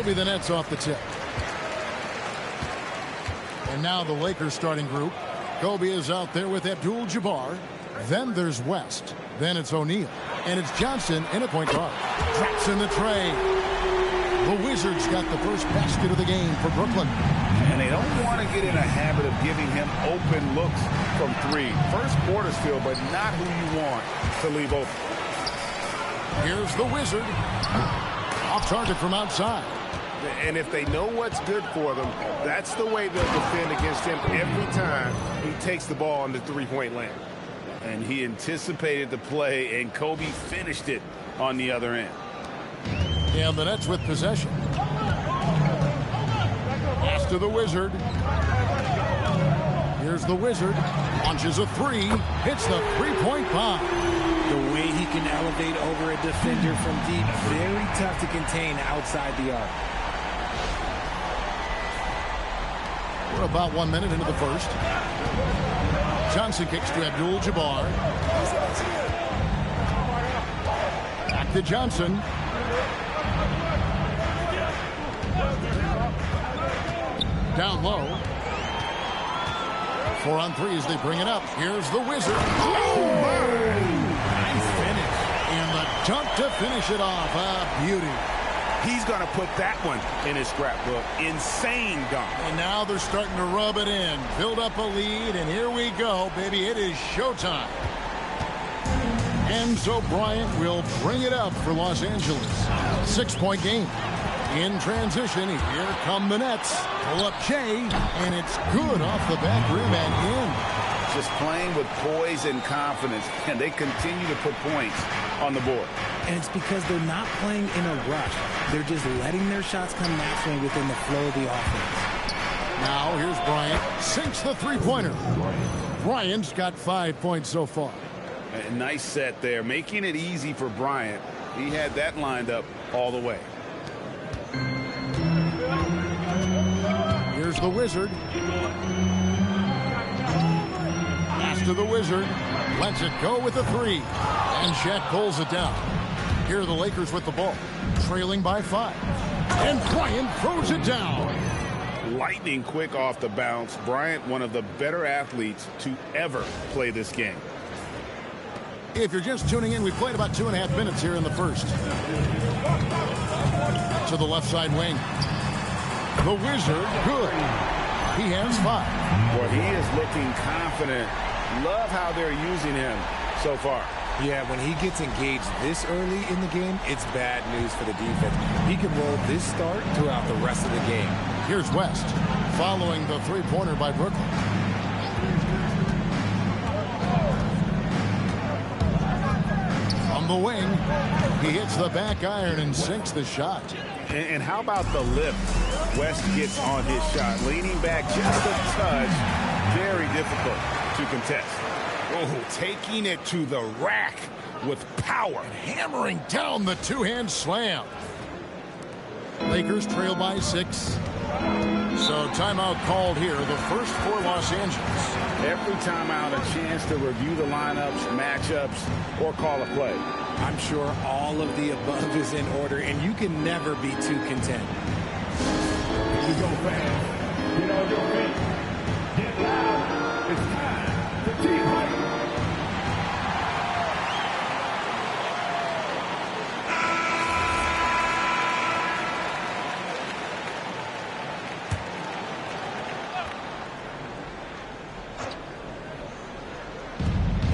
be the Nets off the tip. And now the Lakers starting group. Kobe is out there with Abdul-Jabbar. Then there's West. Then it's O'Neal. And it's Johnson in a point guard. Drops in the tray. The Wizards got the first basket of the game for Brooklyn. And they don't want to get in a habit of giving him open looks from three. First quarter still, but not who you want to leave open. Here's the Wizard. Off target from outside. And if they know what's good for them, that's the way they'll defend against him every time he takes the ball in the three-point land. And he anticipated the play, and Kobe finished it on the other end. And the Nets with possession. Pass to the Wizard. Here's the Wizard. Launches a three. Hits the three-point bomb. The way he can elevate over a defender from deep, very tough to contain outside the arc. We're about 1 minute into the first. Johnson kicks to Abdul-Jabbar. Back to Johnson. Down low. 4 on 3 as they bring it up. Here's the Wizard. Oh, nice finish. And the dunk to finish it off. A beauty. He's going to put that one in his scrapbook. Insane dunk. And now they're starting to rub it in. Build up a lead, and here we go, baby. It is showtime. Enzo Bryant will bring it up for Los Angeles. 6-point game. In transition, here come the Nets. Pull up Jay, and it's good off the back rim and in. Just playing with poise and confidence, and they continue to put points on the board. And it's because they're not playing in a rush. They're just letting their shots come naturally within the flow of the offense. Now here's Bryant. Sinks the three-pointer. Bryant's got 5 points so far. A nice set there, making it easy for Bryant. He had that lined up all the way. Here's the Wizard. Pass to the Wizard. Lets it go with a three. And Shaq pulls it down. Here are the Lakers with the ball. Trailing by 5. And Bryant throws it down. Lightning quick off the bounce. Bryant, one of the better athletes to ever play this game. If you're just tuning in, we've played about 2.5 minutes here in the first. To the left side wing. The Wizard, good. He has 5. Well, he is looking confident. Love how they're using him so far. Yeah, when he gets engaged this early in the game, it's bad news for the defense. He can roll this start throughout the rest of the game. Here's West, following the three-pointer by Brooklyn. From the wing, he hits the back iron and sinks the shot. And how about the lift West gets on his shot? Leaning back just a touch. Very difficult to contest. Oh, taking it to the rack with power. And hammering down the two-hand slam. Lakers trail by 6. So timeout called here, the first for Los Angeles. Every timeout a chance to review the lineups, matchups, or call a play. I'm sure all of the above is in order, and you can never be too content. Here we go, fans. Get on your feet. Get loud. It's time for team fight.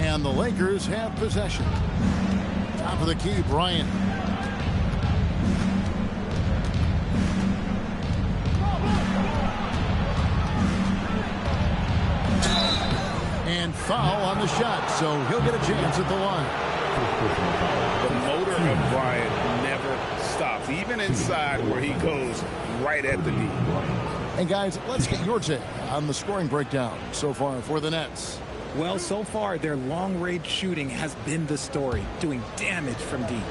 And the Lakers have possession. Top of the key, Bryant. And foul on the shot, so he'll get a chance at the line. The motor of Bryant never stops, even inside where he goes right at the knee. And guys, let's get your take on the scoring breakdown so far for the Nets. Well, so far, their long-range shooting has been the story, doing damage from deep.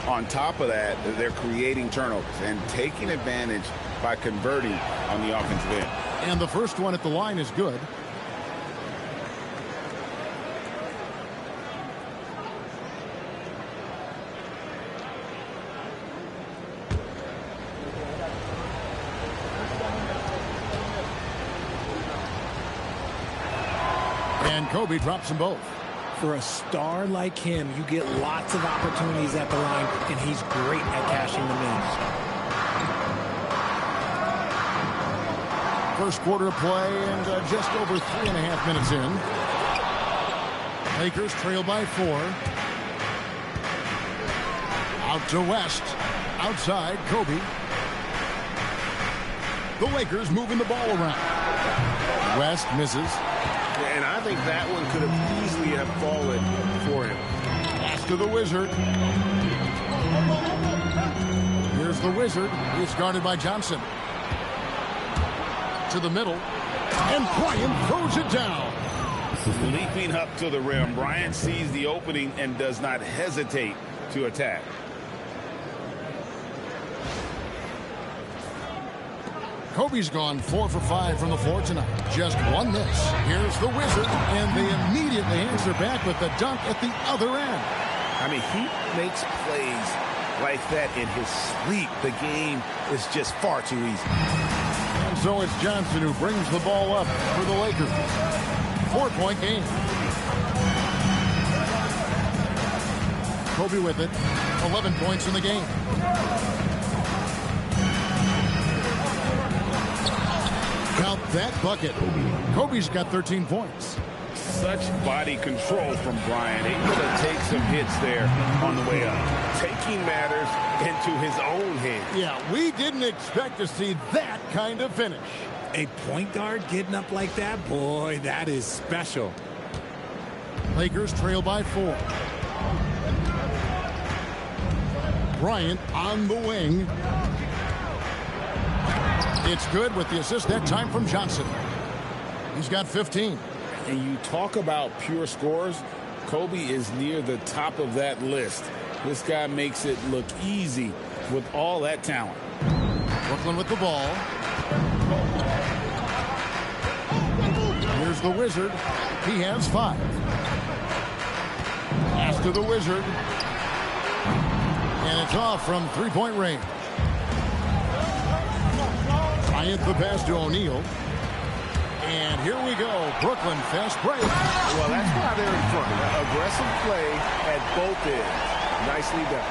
On top of that, they're creating turnovers and taking advantage by converting on the offensive end. And the first one at the line is good. And Kobe drops them both. For a star like him, you get lots of opportunities at the line, and he's great at cashing them in. First quarter of play and just over 3.5 minutes in. Lakers trail by 4. Out to West. Outside, Kobe. The Lakers moving the ball around. West misses. And I think that one could have easily have fallen for him. Pass to the Wizard. Here's the Wizard. He's guarded by Johnson. To the middle. And Bryant throws it down. Leaping up to the rim, Bryant sees the opening and does not hesitate to attack. Kobe's gone 4 for 5 from the floor tonight. Just one miss. Here's the Wizard, and they immediately answer back with the dunk at the other end. I mean, he makes plays like that in his sleep. The game is just far too easy. And so it's Johnson who brings the ball up for the Lakers. 4-point game. Kobe with it. 11 points in the game. Count that bucket. Kobe's got 13 points. Such body control from Bryant. Able to take some hits there on the way up. Taking matters into his own hands. Yeah, we didn't expect to see that kind of finish. A point guard getting up like that, boy, that is special. Lakers trail by 4. Bryant on the wing. It's good with the assist that time from Johnson. He's got 15. And you talk about pure scores, Kobe is near the top of that list. This guy makes it look easy with all that talent. Brooklyn with the ball. Here's the Wizard. He has 5. Pass to the Wizard. And it's off from 3-point range. Bryant the pass to O'Neal. And here we go. Brooklyn fast break. Well, that's why they're in front. Aggressive play at both ends. Nicely done.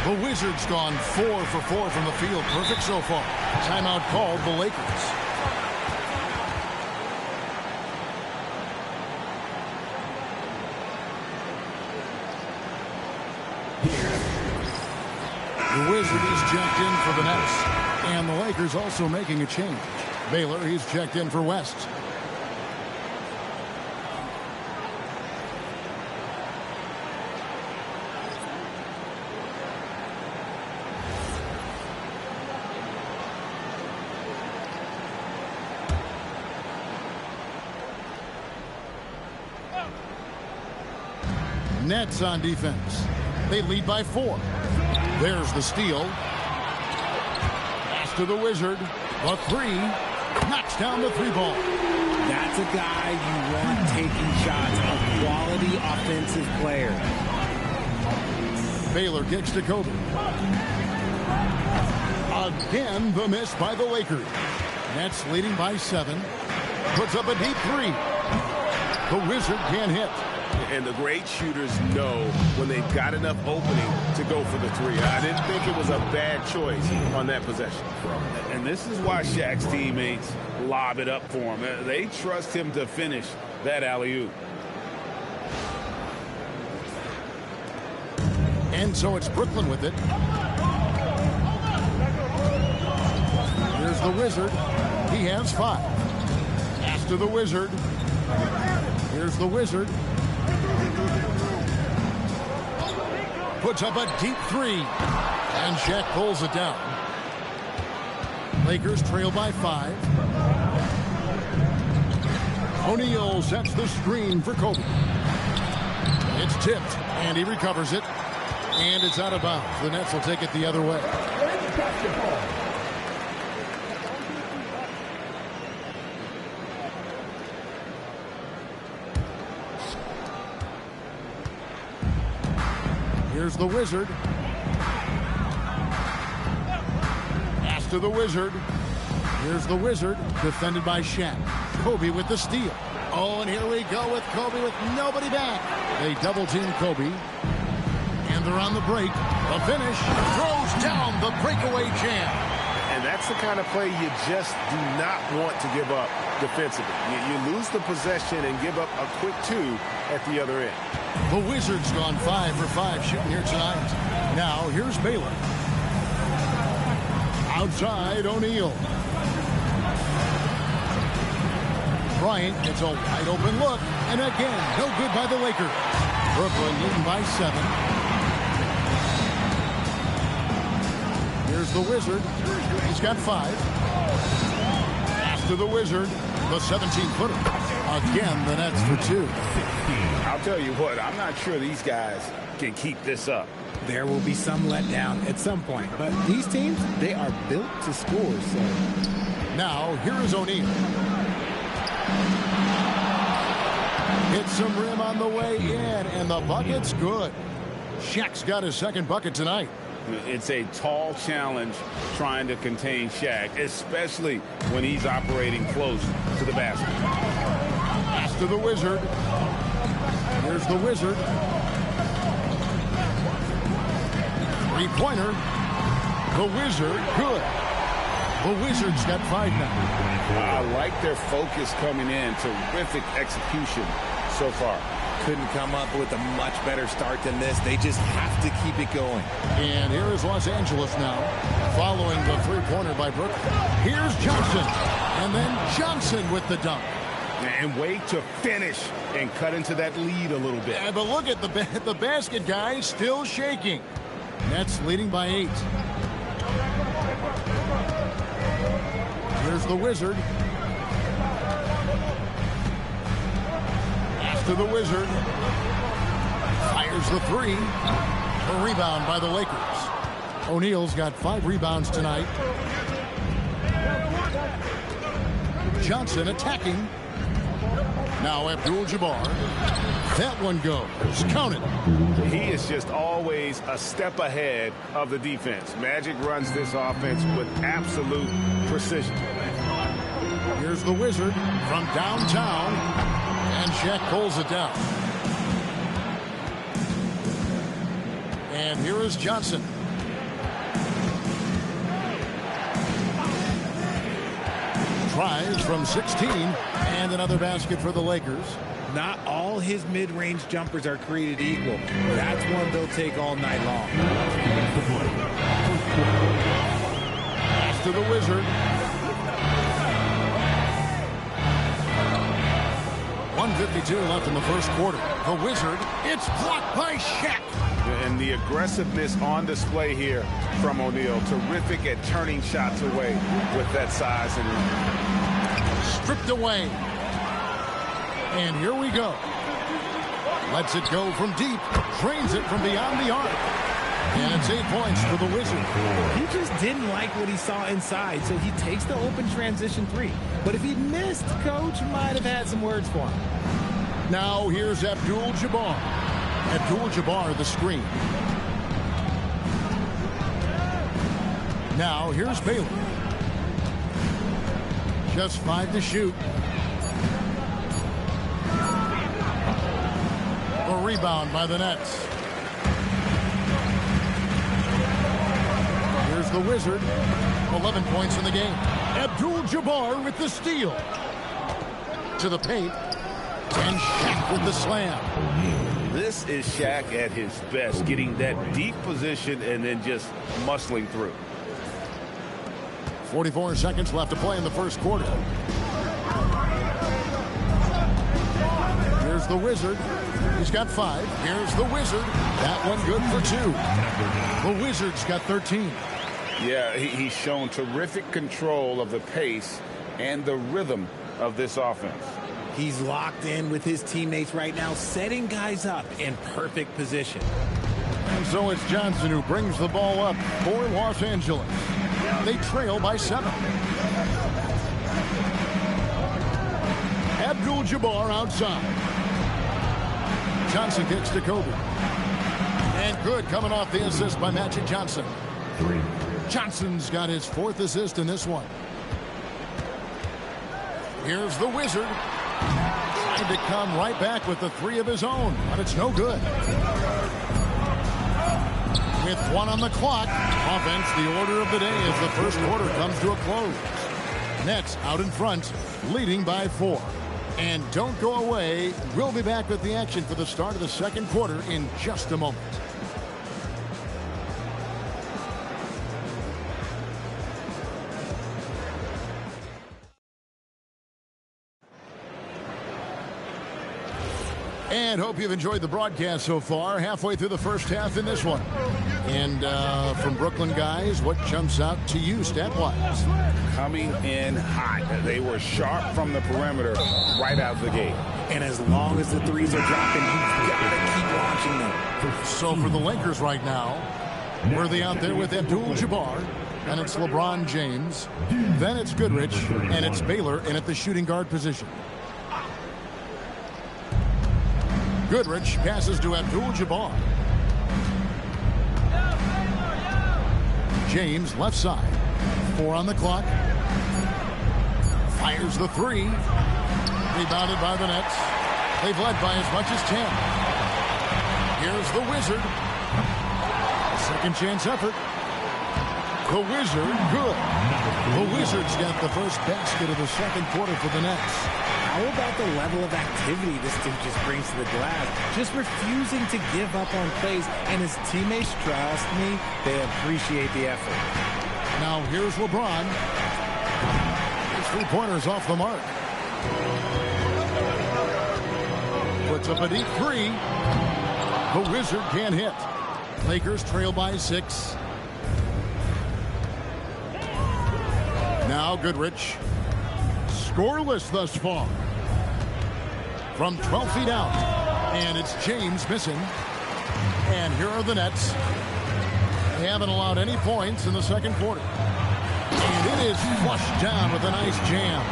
The Wizards gone 4 for 4 from the field. Perfect so far. Timeout called the Lakers. The Wizard is checked in for the Nets. And the Lakers also making a change. Baylor, he's checked in for West. Nets on defense. They lead by 4. There's the steal. Pass to the Wizard. A 3. Knocks down the 3-ball. That's a guy you want taking shots. A quality offensive player. Baylor kicks to Kobe. Again, the miss by the Lakers. Nets leading by 7. Puts up a deep 3. The Wizard can't hit. And the great shooters know when they've got enough opening to go for the 3. I didn't think it was a bad choice on that possession. And this is why Shaq's teammates lob it up for him. They trust him to finish that alley-oop. And so it's Brooklyn with it. Here's the Wizard. He has 5. Pass to the Wizard. Here's the Wizard. Puts up a deep 3. And Shaq pulls it down. Lakers trail by 5. O'Neal sets the screen for Kobe. It's tipped, and he recovers it. And it's out of bounds. The Nets will take it the other way. Here's the Wizard. to the Wizard. Here's the Wizard, defended by Shaq. Kobe with the steal. Oh, and here we go with Kobe with nobody back. They double-team Kobe. And they're on the break. The finish. Throws down the breakaway jam. And that's the kind of play you just do not want to give up defensively. You lose the possession and give up a quick 2 at the other end. The Wizards gone 5 for 5 shooting here tonight. Now, here's Baylor. Outside, O'Neal. Bryant gets a wide open look. And again, no good by the Lakers. Brooklyn leading by 7. Here's the Wizard. He's got 5. Pass to the Wizard. The 17-footer. Again, the Nets for 2. I'll tell you what, I'm not sure these guys can keep this up. There will be some letdown at some point, but these teams, they are built to score. So now, here is O'Neal. Hits some rim on the way in, and the bucket's good. Shaq's got his second bucket tonight. It's a tall challenge trying to contain Shaq, especially when he's operating close to the basket. Pass to the Wizard. Here's the Wizard. Three-pointer. The Wizard, good. The Wizards got 5 now. I like their focus coming in. Terrific execution so far. Couldn't come up with a much better start than this. They just have to keep it going. And here is Los Angeles now, following the three-pointer by Brooklyn. Here's Johnson, and then Johnson with the dunk. And way to finish and cut into that lead a little bit. Yeah, but look at the basket, guys, still shaking. Nets leading by 8. Here's the Wizard. To the Wizard. Fires the 3. A rebound by the Lakers. O'Neal's got 5 rebounds tonight. Johnson attacking. Now Abdul-Jabbar. That one goes. Count it. He is just always a step ahead of the defense. Magic runs this offense with absolute precision. Here's the Wizard from downtown. And Shaq pulls it down. And here is Johnson. Tries from 16. And another basket for the Lakers. Not all his mid-range jumpers are created equal. That's one they'll take all night long. Pass to the Wizard. 1:52 left in the first quarter. The Wizard, it's blocked by Shaq. And the aggressiveness on display here from O'Neal. Terrific at turning shots away with that size and stripped away. And here we go. Lets it go from deep. Drains it from beyond the arc. And it's 8 points for the Wizard. He just didn't like what he saw inside, so he takes the open transition 3. But if he'd missed, Coach might have had some words for him. Now here's Abdul-Jabbar. Abdul-Jabbar the screen. Now here's Baylor. Just 5 to shoot. A rebound by the Nets. Here's the Wizard. 11 points in the game. Abdul-Jabbar with the steal. To the paint. And Shaq with the slam. this is Shaq at his best, getting that deep position and then just muscling through. 44 seconds left to play in the first quarter. Here's the Wizard. He's got 5. Here's the Wizard. That one good for 2. The Wizard's got 13. Yeah, he's shown terrific control of the pace and the rhythm of this offense. He's locked in with his teammates right now, setting guys up in perfect position. And so it's Johnson who brings the ball up for Los Angeles. They trail by 7. Abdul-Jabbar outside. Johnson kicks to Kobe. And good coming off the assist by Magic Johnson. 3. Johnson's got his 4th assist in this one. Here's the Wizard. Trying to come right back with the 3 of his own, but it's no good. With 1 on the clock, offense the order of the day as the first quarter comes to a close. Nets out in front, leading by 4. And don't go away. We'll be back with the action for the start of the second quarter in just a moment. And hope you've enjoyed the broadcast so far. Halfway through the first half in this one. And from Brooklyn guys, what jumps out to you stat-wise? Coming in hot. They were sharp from the perimeter right out the gate. And as long as the threes are dropping, you've got to keep launching them. So for the Lakers right now, Worthy out there with Abdul-Jabbar. And it's LeBron James. Then it's Goodrich. And it's Baylor in at the shooting guard position. Goodrich passes to Abdul-Jabbar. James left side. 4 on the clock. Fires the 3. Rebounded by the Nets. They've led by as much as 10. Here's the Wizard. Second chance effort. The Wizard, good. The Wizards got the first basket of the second quarter for the Nets. How about the level of activity this dude just brings to the glass? Just refusing to give up on plays, and his teammates, trust me, they appreciate the effort. Now here's LeBron. His 3-pointers off the mark. Puts up a deep 3. The Wizard can't hit. Lakers trail by 6. Now Goodrich. Scoreless thus far. From 12 feet out. And it's James missing. And here are the Nets. They haven't allowed any points in the second quarter. And it is flushed down with a nice jam.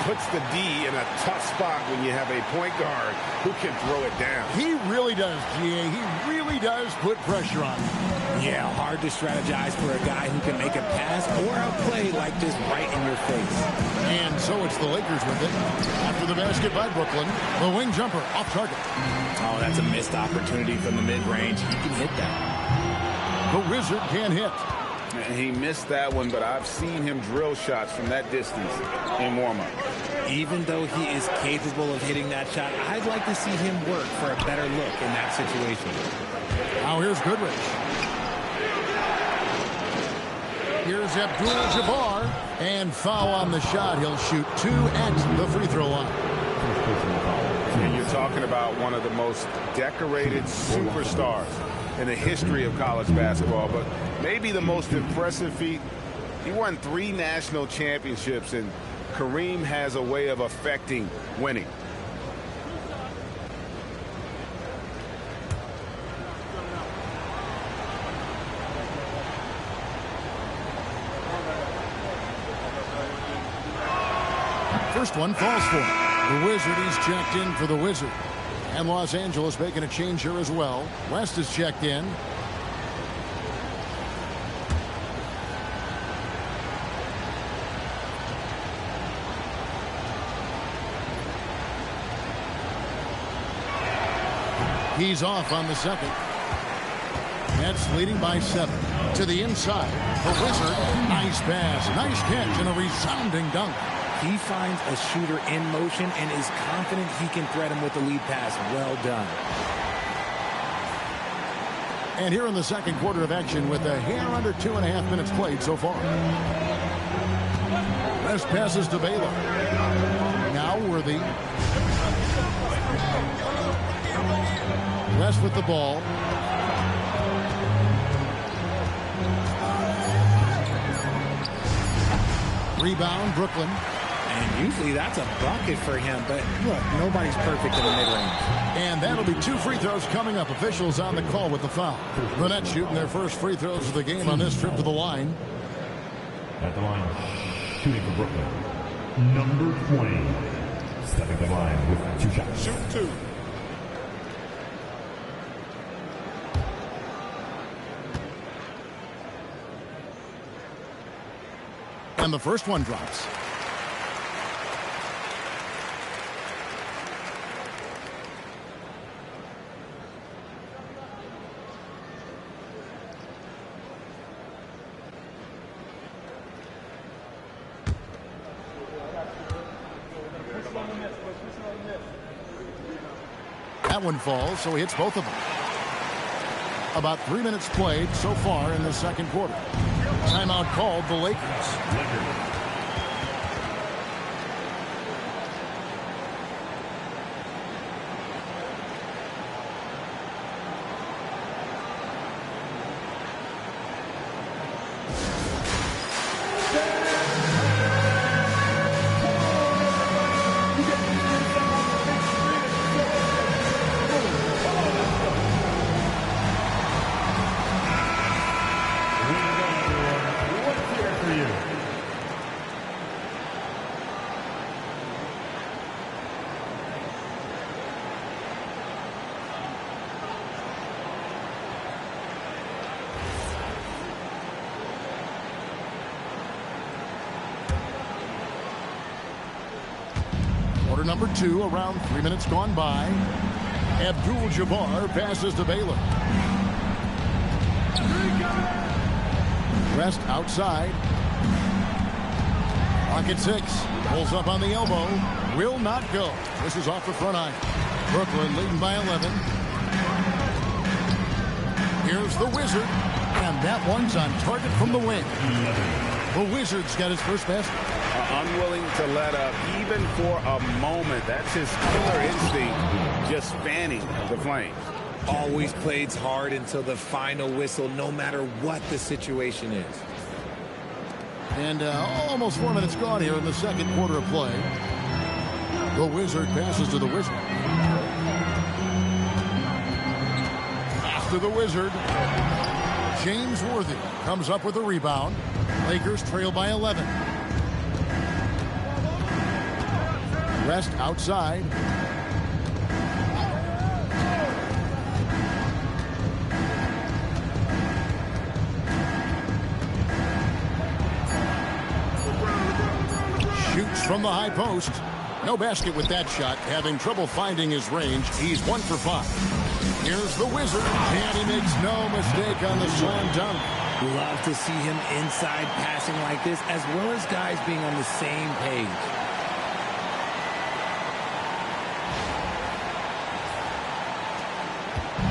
Puts the D in a tough spot when you have a point guard who can throw it down. He really does, GA. He really does put pressure on him. Yeah, hard to strategize for a guy who can make a pass or a play like this right in your face. And so it's the Lakers with it. After the basket by Brooklyn, the wing jumper off target. Oh, that's a missed opportunity from the mid-range. He can hit that. The Wizard can't hit. He missed that one, but I've seen him drill shots from that distance in warm-up. Even though he is capable of hitting that shot, I'd like to see him work for a better look in that situation. Now here's Goodrich. Here's Abdul-Jabbar. And foul on the shot. He'll shoot 2 at the free throw line. And you're talking about one of the most decorated superstars in the history of college basketball, but maybe the most impressive feat. He won 3 national championships, and Kareem has a way of affecting winning. First one falls for him. The Wizard, he's checked in for the Wizard. And Los Angeles making a change here as well. West is checked in. He's off on the second. Nets leading by 7. To the inside. The Wizard. Nice pass. Nice catch and a resounding dunk. He finds a shooter in motion and is confident he can thread him with the lead pass. Well done. And here in the second quarter of action with a hair under 2.5 minutes played so far. West passes to Baylor. Now Worthy. West with the ball. Rebound, Brooklyn. And usually that's a bucket for him, but look, nobody's perfect in the mid-range. And that'll be 2 free throws coming up. Officials on the call with the foul. The Nets shooting their first free throws of the game on this trip to the line. At the line, shooting for Brooklyn, number 20. Stepping the line with 2 shots. Shoot 2. And the first one drops. That one falls, so he hits both of them. About 3 minutes played so far in the second quarter. Timeout called the Lakers. Quarter number 2, around 3 minutes gone by. Abdul-Jabbar passes to Baylor. Rest outside. Pocket 6. Pulls up on the elbow. Will not go. This is off the front eye. Brooklyn leading by 11. Here's the Wizard. And that one's on target from the wing. The Wizard's got his first basket. Unwilling to let up even for a moment. That's his killer instinct, just fanning the flames. Always plays hard until the final whistle, no matter what the situation is. And almost 4 minutes gone here in the second quarter of play. The Wizard passes to the Wizard. Pass to the Wizard. James Worthy comes up with a rebound. Lakers trail by 11. Rest outside. Shoots from the high post. No basket with that shot. Having trouble finding his range. He's 1 for 5. Here's the Wizard. And he makes no mistake on the slam dunk. Love to see him inside passing like this, as well as guys being on the same page.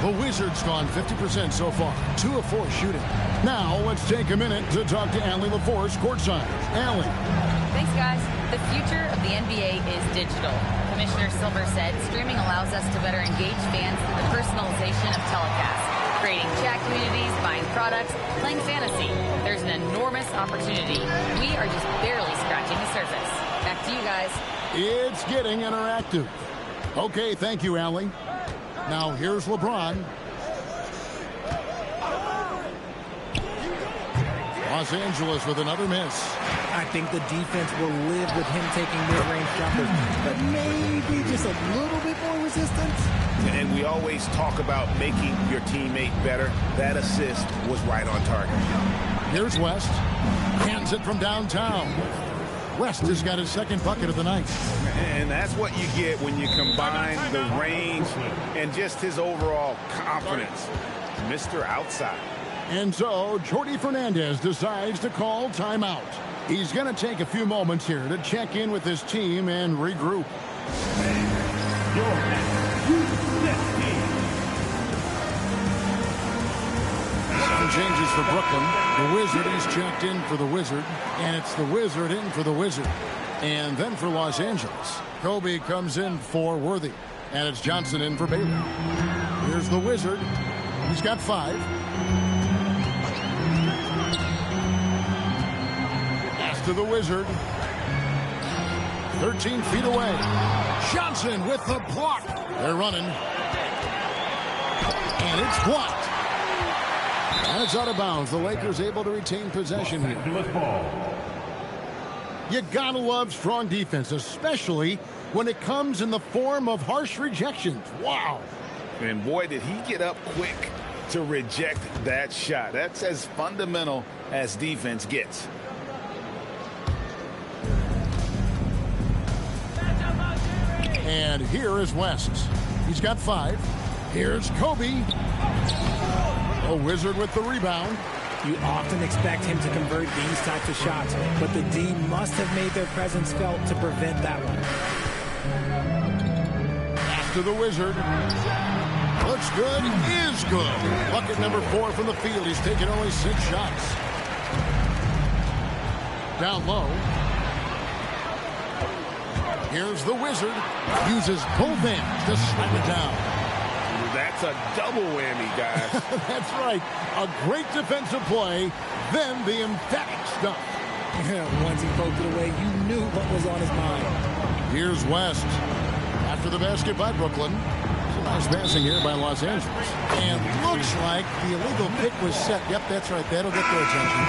The Wizards gone 50% so far. 2 of 4 shooting. Now let's take a minute to talk to Allie LaForce courtside. Allie. Thanks, guys. The future of the NBA is digital. Commissioner Silver said streaming allows us to better engage fans through the personalization of telecasts, creating chat communities, buying products, playing fantasy. There's an enormous opportunity. We are just barely scratching the surface. Back to you guys. It's getting interactive. Okay, thank you, Allie. Now here's LeBron. Los Angeles with another miss. I think the defense will live with him taking mid-range jumpers, but maybe just a little bit more resistance. And we always talk about making your teammate better. That assist was right on target. Here's West. Hands it from downtown. West has got his second bucket of the night. And that's what you get when you combine the range and just his overall confidence. Mr. Outside. And so Jordi Fernandez decides to call timeout. He's going to take a few moments here to check in with his team and regroup. Some changes for Brooklyn. The Wizard is checked in for the Wizard. And it's the Wizard in for the Wizard. And then for Los Angeles, Kobe comes in for Worthy. And it's Johnson in for Baylor. Here's the Wizard. He's got 5. Pass to the Wizard. 13 feet away. Johnson with the block. They're running. And it's blocked. And it's out of bounds. The Lakers able to retain possession here. You gotta love strong defense, especially when it comes in the form of harsh rejections. Wow. And boy, did he get up quick to reject that shot. That's as fundamental as defense gets. And here is West. He's got 5. Here's Kobe. A Wizard with the rebound. You often expect him to convert these types of shots, but the D must have made their presence felt to prevent that one. After the Wizard. Looks good, is good. Bucket number 4 from the field. He's taken only 6 shots. Down low. Here's the Wizard. Uses both hands to slam it down. That's a double whammy, guys. That's right. A great defensive play, then the emphatic stuff. Once he poked it away, you knew what was on his mind. Here's West. After the basket by Brooklyn. Some nice passing here by Los Angeles. And looks like the illegal pick was set. Yep, that's right. That'll get their attention.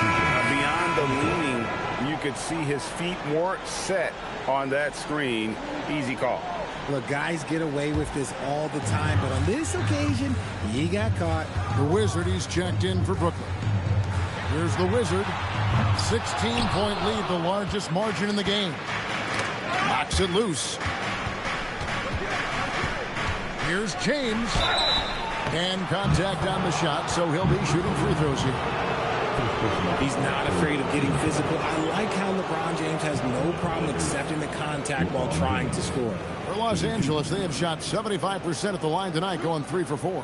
Beyond the leaning, you could see his feet weren't set on that screen. Easy call. Look, guys get away with this all the time, but on this occasion, he got caught. The Wizard, he's checked in for Brooklyn. Here's the Wizard. 16-point lead, the largest margin in the game. Knocks it loose. Here's James. And contact on the shot, so he'll be shooting free throws here. He's not afraid of getting physical. I like how LeBron James has no problem accepting the contact while trying to score. For Los Angeles, they have shot 75% at the line tonight, going 3 for 4.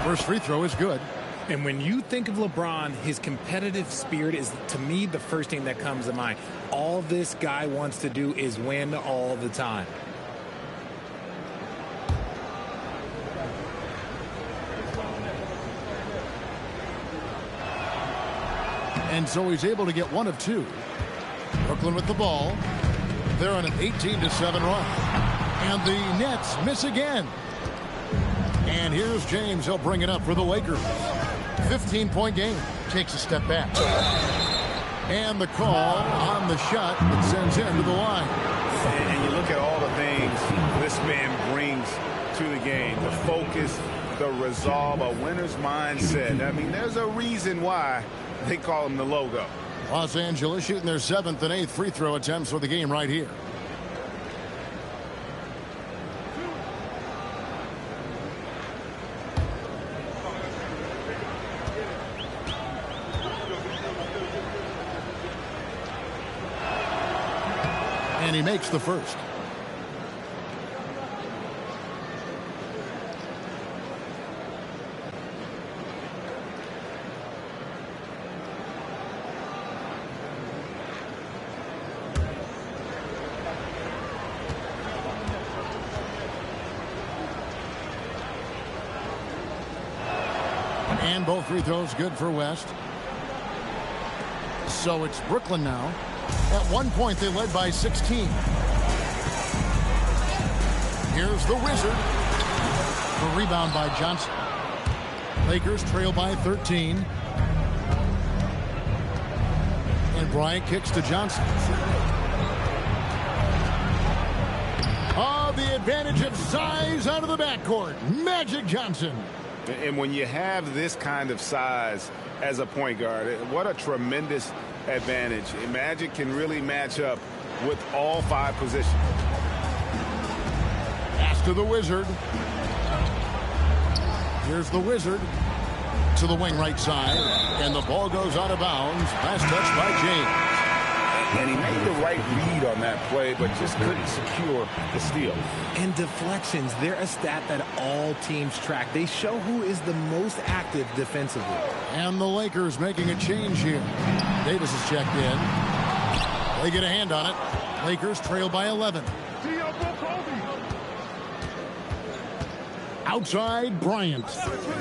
First free throw is good. And when you think of LeBron, his competitive spirit is, to me, the first thing that comes to mind. All this guy wants to do is win all the time. And so he's able to get 1 of 2. Brooklyn with the ball. They're on an 18-7 run. And the Nets miss again. And here's James. He'll bring it up for the Lakers. 15-point game. Takes a step back. And the call on the shot that sends him to the line. And you look at all the things this man brings to the game. The focus, the resolve, a winner's mindset. I mean, there's a reason why they call him the logo. Los Angeles shooting their 7th and 8th free throw attempts for the game right here. And he makes the first. And both free throws good for West. So it's Brooklyn now. At one point, they led by 16. Here's the Wizard. The rebound by Johnson. Lakers trail by 13. And Bryant kicks to Johnson. Oh, the advantage of size out of the backcourt. Magic Johnson. And when you have this kind of size as a point guard, what a tremendous advantage. Magic can really match up with all 5 positions. Pass to the Wizard. Here's the Wizard to the wing right side. And the ball goes out of bounds. Last touch by James. And he made the right read on that play, but just couldn't secure the steal. And deflections, they're a stat that all teams track. They show who is the most active defensively. And the Lakers making a change here. Davis is checked in. They get a hand on it. Lakers trail by 11. Outside Bryant.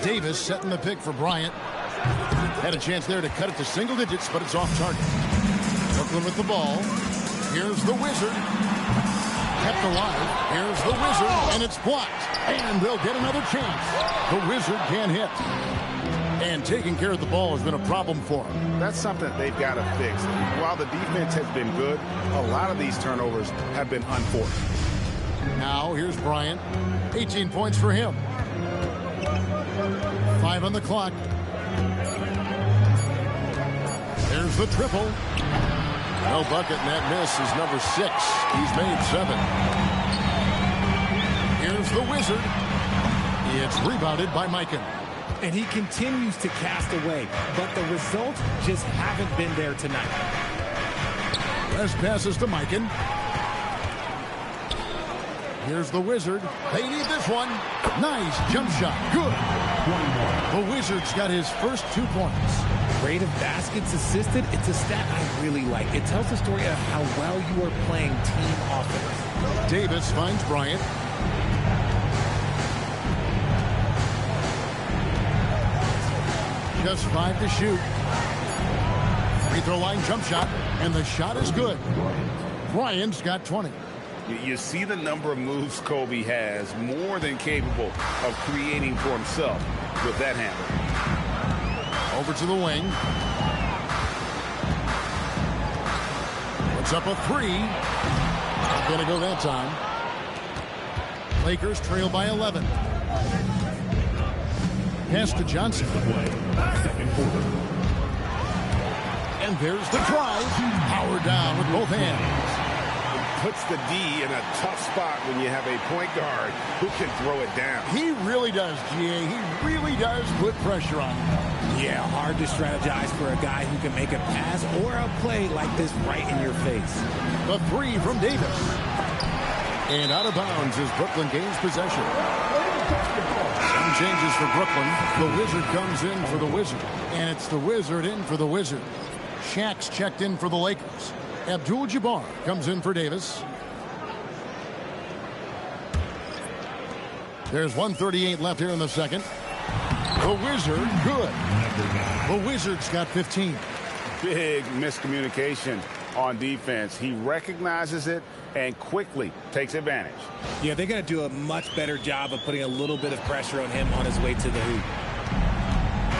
Davis setting the pick for Bryant. Had a chance there to cut it to single digits, but it's off target. Brooklyn with the ball. Here's the Wizard. Kept alive. Here's the Wizard, and it's blocked. And they'll get another chance. The Wizard can't hit. And taking care of the ball has been a problem for them. That's something they've got to fix. While the defense has been good, a lot of these turnovers have been unforced. Now here's Bryant. 18 points for him. 5 on the clock. the triple. No bucket, and that miss is number 6. He's made 7. Here's the Wizard. It's rebounded by Mikan. And he continues to cast away, but the results just haven't been there tonight. West passes to Mikan. Here's the Wizard. They need this one. Nice jump shot. Good. The Wizard's got his first 2 points. Rate of baskets assisted, it's a stat I really like. It tells the story of how well you are playing team offense. Davis finds Bryant. Just 5 to shoot. Free throw line jump shot, and the shot is good. Bryant's got 20. You see the number of moves Kobe has, more than capable of creating for himself with that handle. Over to the wing. Puts up a 3. Not going to go that time. Lakers trail by 11. Pass to Johnson. And there's the drive. Power down with both hands. Puts the D in a tough spot when you have a point guard who can throw it down. He really does, GA. He really does put pressure on him. Yeah, hard to strategize for a guy who can make a pass or a play like this right in your face. The 3 from Davis. And out of bounds as Brooklyn gains possession. Some changes for Brooklyn. The Wizard comes in for the Wizard. And it's the Wizard in for the Wizard. Shaq's checked in for the Lakers. Abdul-Jabbar comes in for Davis. There's 1:38 left here in the second. The Wizard, good. The Wizard's got 15. Big miscommunication on defense. He recognizes it and quickly takes advantage. Yeah, they're going to do a much better job of putting a little bit of pressure on him on his way to the hoop.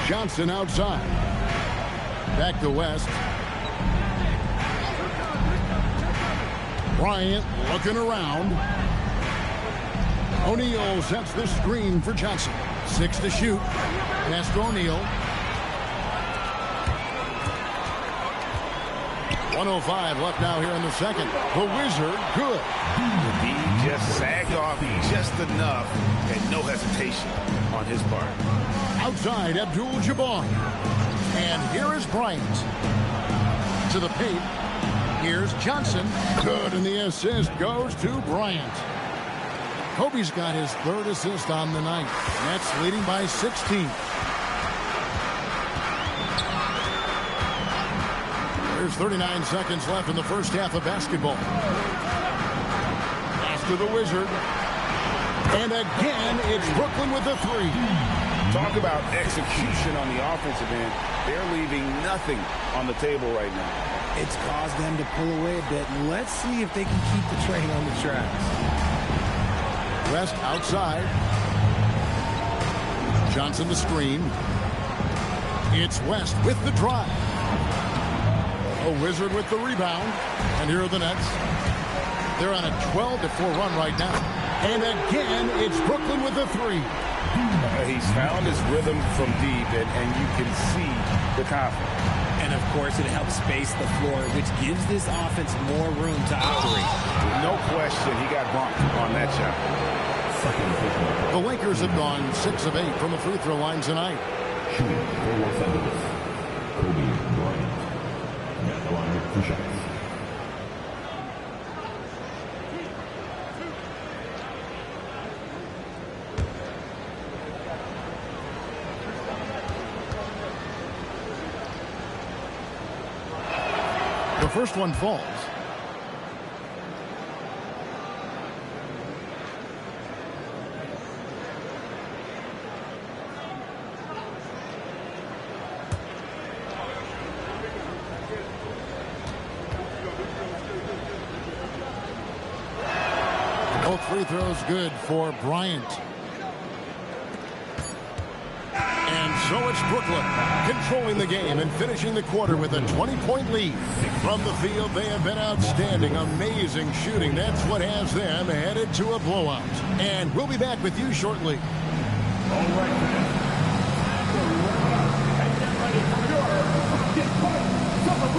Johnson outside. Back to West. Bryant looking around. O'Neal sets the screen for Johnson. 6 to shoot. Pass to O'Neal. 1:05 left now here in the second. The Wizard, good. He just sagged off just enough and no hesitation on his part. Outside, Abdul-Jabbar. And here is Bryant. To the paint. Here's Johnson. Good, and the assist goes to Bryant. Kobe's got his 3rd assist on the night. Nets leading by 16. There's 39 seconds left in the first half of basketball. Pass to the Wizard. And again, it's Brooklyn with the 3. Talk about execution on the offensive end. They're leaving nothing on the table right now. It's caused them to pull away a bit. Let's see if they can keep the train on the tracks. West outside. Johnson the screen. It's West with the drive. A Wizard with the rebound. And here are the Nets. They're on a 12-4 run right now. And again, it's Brooklyn with the 3. He's found his rhythm from deep, and you can see the confidence. And, of course, it helps space the floor, which gives this offense more room to operate. No question, he got bumped on that shot. The Lakers have gone 6 of 8 from the free throw line tonight. Shooting for Los Angeles, Kobe Bryant. At the line with 2 shots. The first one falls. Both free throws good for Bryant. And so it's Brooklyn controlling the game and finishing the quarter with a 20-point lead. From the field, they have been outstanding. Amazing shooting. That's what has them headed to a blowout. And we'll be back with you shortly. All right, man. So, get ready for your get fight celebration.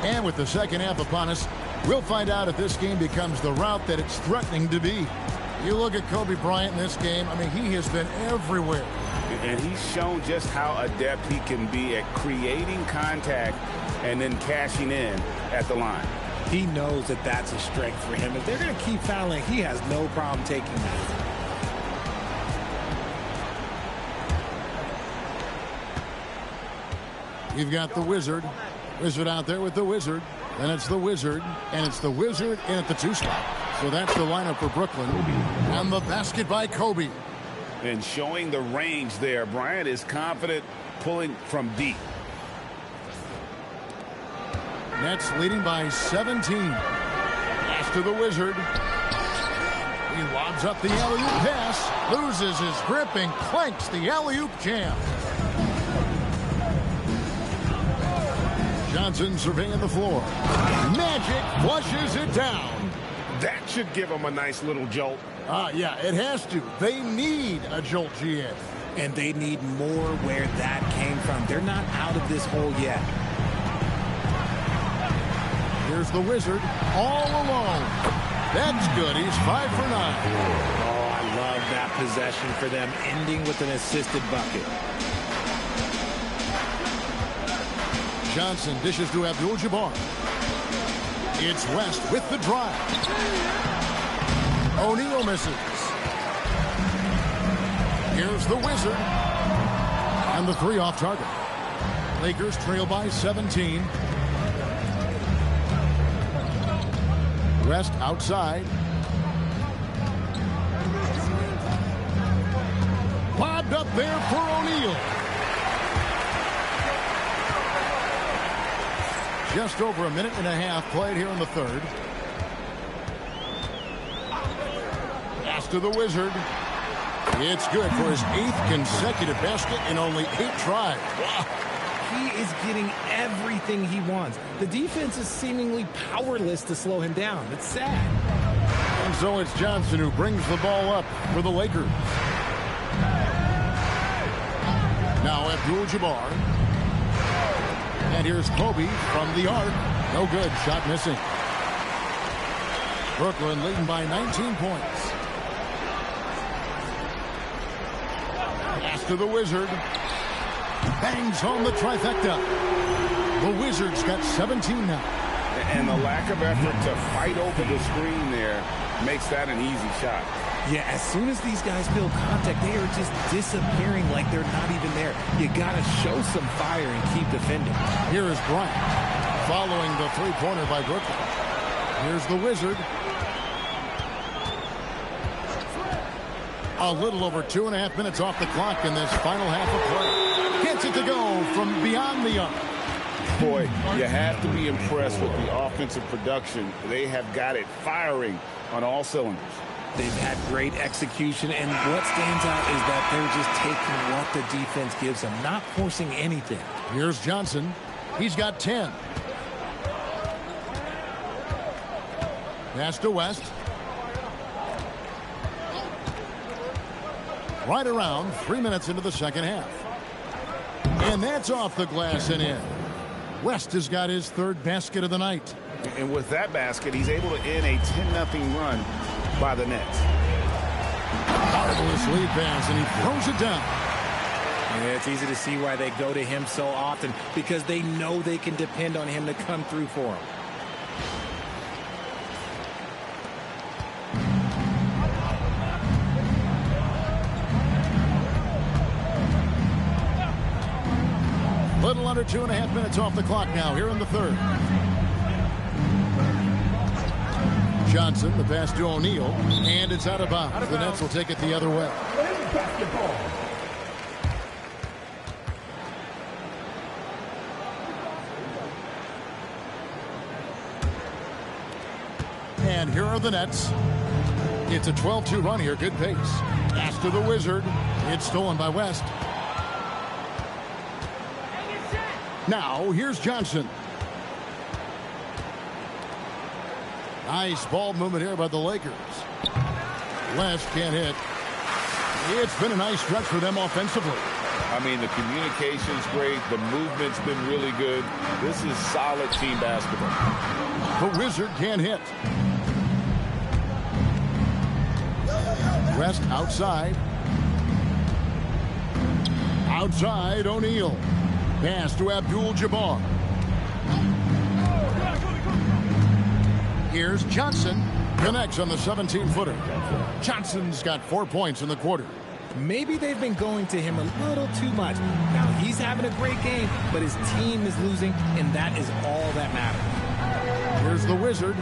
And with the second half upon us, we'll find out if this game becomes the route that it's threatening to be. You look at Kobe Bryant in this game, I mean, he has been everywhere. And he's shown just how adept he can be at creating contact and then cashing in at the line. He knows that that's a strength for him. If they're going to keep fouling, he has no problem taking that. You've got the Wizard. Wizard out there with the Wizard. Then it's the Wizard, and it's the Wizard in at the 2 spot. So that's the lineup for Brooklyn. And the basket by Kobe. And showing the range there. Bryant is confident pulling from deep. Nets leading by 17. Pass to the Wizard. He lobs up the alley-oop pass. Loses his grip and clanks the alley-oop jam. Johnson surveying the floor. Magic flushes it down. That should give him a nice little jolt. Yeah, it has to. They need a jolt, GA. And they need more where that came from. They're not out of this hole yet. Here's the Wizard all alone. That's good. He's 5 for 9. Oh, I love that possession for them, ending with an assisted bucket. Johnson dishes to Abdul-Jabbar. It's West with the drive. O'Neal misses. Here's the Wizard. And the 3 off target. Lakers trail by 17. West outside. Lobbed up there for O'Neal. Just over a minute and a half played here in the third. Pass to the Wizard. It's good for his 8th consecutive basket in only 8 tries. Wow. He is getting everything he wants. The defense is seemingly powerless to slow him down. It's sad. And so it's Johnson who brings the ball up for the Lakers. Now Abdul-Jabbar. And here's Kobe from the arc. No good. Shot missing. Brooklyn leading by 19 points. Pass to the Wizard. Bangs home the trifecta. The Wizards got 17 now. And the lack of effort to fight over the screen there makes that an easy shot. Yeah, as soon as these guys feel contact, they are just disappearing like they're not even there. You got to show some fire and keep defending. Here is Bryant following the three-pointer by Brooklyn. Here's the Wizard. A little over 2.5 minutes off the clock in this final half of play. Gets it to go from beyond the arc. Boy, you have to be impressed with the offensive production. They have got it firing on all cylinders. They've had great execution, and what stands out is that they're just taking what the defense gives them, not forcing anything. Here's Johnson. He's got 10. Pass to West. Right around 3 minutes into the second half. And that's off the glass and in. West has got his 3rd basket of the night. And with that basket, he's able to end a 10-0 run by the Nets. Marvelous lead pass, and he throws it down. Yeah, it's easy to see why they go to him so often, because they know they can depend on him to come through for them. Little under 2.5 minutes off the clock now here in the third. Johnson, the pass to O'Neal, and it's out of bounds. The Nets will take it the other way. And here are the Nets. It's a 12-2 run here. Good pace. Pass to the Wizard. It's stolen by West. Now, here's Johnson. Nice ball movement here by the Lakers. West can't hit. It's been a nice stretch for them offensively. I mean, the communication's great. The movement's been really good. This is solid team basketball. The Wizard can't hit. West outside. Outside, O'Neal. Pass to Abdul-Jabbar. Here's Johnson. Connects on the 17-footer. Johnson's got 4 points in the quarter. Maybe they've been going to him a little too much. Now, he's having a great game, but his team is losing, and that is all that matters. Here's the Wizard.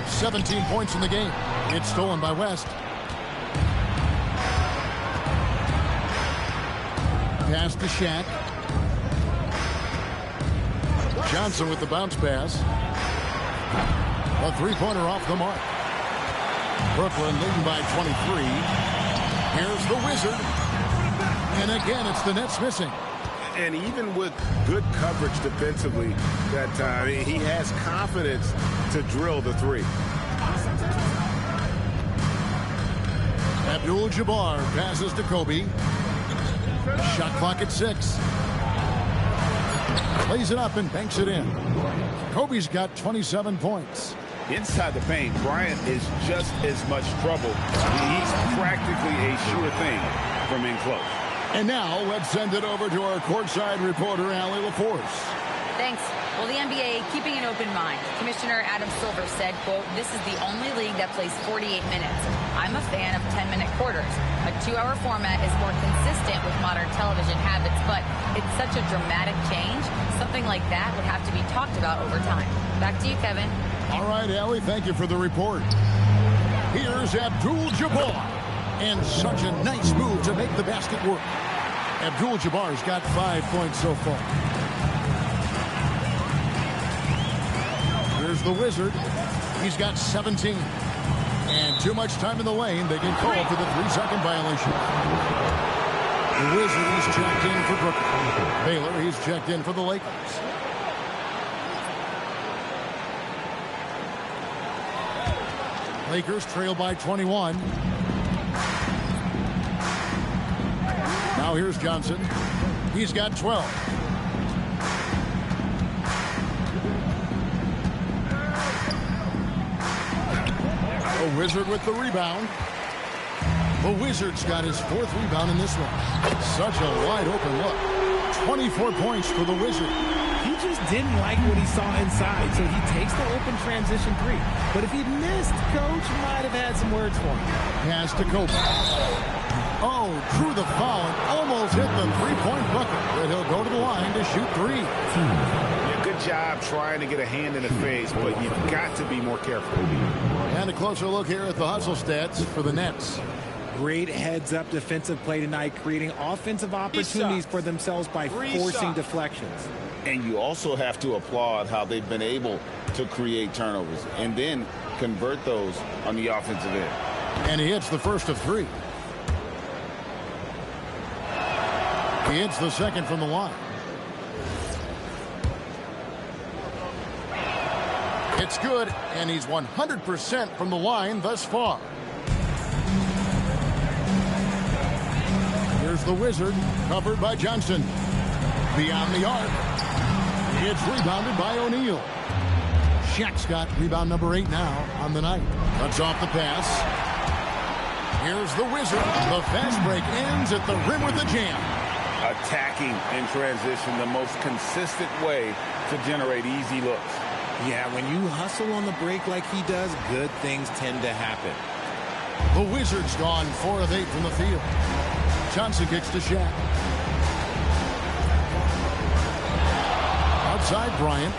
17 points in the game. It's stolen by West. Pass to Shaq. Johnson with the bounce pass. A three-pointer off the mark. Brooklyn leading by 23. Here's the Wizard. And again, it's the Nets missing. And even with good coverage defensively that time, he has confidence to drill the three. Abdul-Jabbar passes to Kobe. Shot clock at 6. Plays it up and banks it in. Kobe's got 27 points. Inside the paint, Bryant is just as much trouble. He's practically a sure thing from in close. And now let's send it over to our courtside reporter, Allie LaForce. Thanks. Well, the NBA keeping an open mind. Commissioner Adam Silver said, quote, "This is the only league that plays 48 minutes. I'm a fan of 10-minute quarters. A 2-hour format is more consistent with modern television habits, but it's such a dramatic change. Something like that would have to be talked about over time." Back to you, Kevin. All right, Allie, thank you for the report. Here's Abdul-Jabbar. And such a nice move to make the basket work. Abdul-Jabbar's got 5 points so far. Here's the Wizard. He's got 17. And too much time in the lane. They can call for the 3-second violation. The Wizard, he's checked in for Brooklyn. Baylor, he's checked in for the Lakers. Lakers trail by 21. Now here's Johnson. He's got 12. The Wizard with the rebound. The Wizard's got his 4th rebound in this one. Such a wide open look. 24 points for the Wizard. He just didn't like what he saw inside, so he takes the open transition 3. But if he missed, Coach might have had some words for him. Pass to Kobe. Oh, drew the foul and almost hit the 3-point bucket. But he'll go to the line to shoot 3. Yeah, good job trying to get a hand in the face, but you've got to be more careful. And a closer look here at the hustle stats for the Nets. Great heads-up defensive play tonight, creating offensive opportunities for themselves by forcing deflections. And you also have to applaud how they've been able to create turnovers and then convert those on the offensive end. And he hits the first of 3. He hits the second from the line. It's good, and he's 100% from the line thus far. Here's the Wizard, covered by Johnson. Beyond the arc. It's rebounded by O'Neal. Shaq's got rebound number 8 now on the night. Cuts off the pass. Here's the Wizard. The fast break ends at the rim with a jam. Attacking in transition, the most consistent way to generate easy looks. Yeah, when you hustle on the break like he does, good things tend to happen. The Wizards gone 4 of 8 from the field. Johnson kicks to Shaq. Outside Bryant.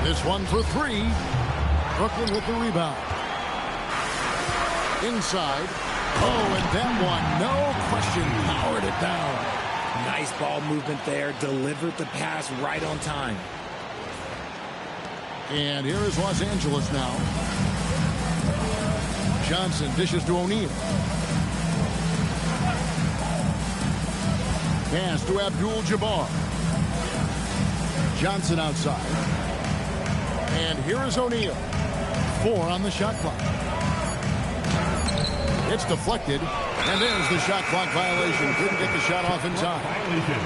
This one for 3. Brooklyn with the rebound. Inside. Oh, and that one, no question, powered it down. Nice ball movement there. Delivered the pass right on time. And here is Los Angeles now. Johnson dishes to O'Neal. Pass to Abdul-Jabbar. Johnson outside. And here is O'Neal. 4 on the shot clock. It's deflected. And there's the shot clock violation. Couldn't get the shot off in time. Violation.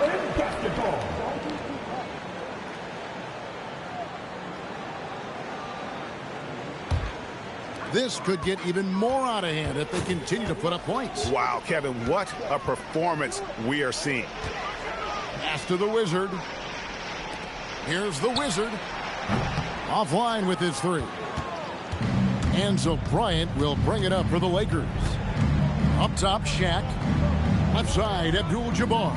And basketball. This could get even more out of hand if they continue to put up points. Wow, Kevin, what a performance we are seeing. Pass to the Wizard. Here's the Wizard. Offline with his three. And so Bryant will bring it up for the Lakers. Up top, Shaq. Left side, Abdul-Jabbar.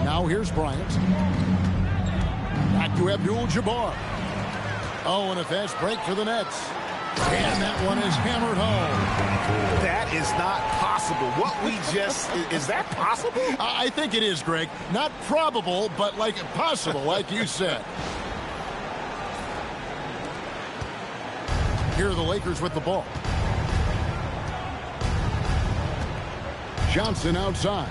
Now here's Bryant. Back to Abdul-Jabbar. Oh, and a fast break for the Nets. And that one is hammered home. That is not possible. What we just... Is that possible? I think it is, Greg. Not probable, but like possible, like you said. Here are the Lakers with the ball. Johnson outside.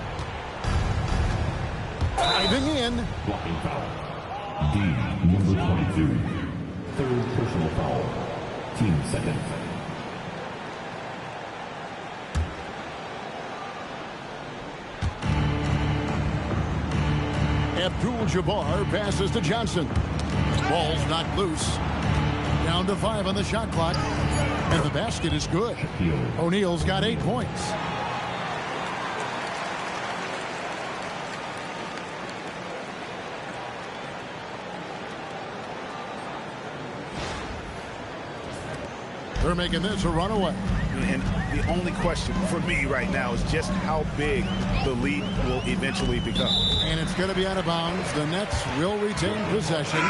Diving in. Blocking foul. D, number 22. Third personal foul. Team second. Abdul-Jabbar passes to Johnson. Ball's knocked loose. Down to 5 on the shot clock. And the basket is good. O'Neal's got 8 points. They're making this a runaway. And the only question for me right now is just how big the lead will eventually become. And it's going to be out of bounds. The Nets will retain possession.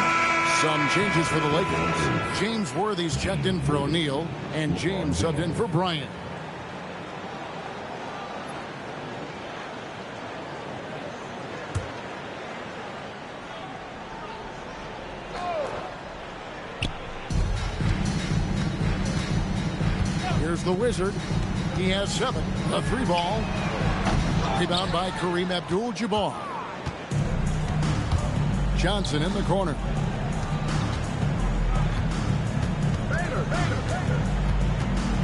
Some changes for the Lakers. James Worthy's checked in for O'Neal, and James subbed in for Bryant. Here's the Wizard. He has 7. A 3 ball. Rebound by Kareem Abdul-Jabbar. Johnson in the corner.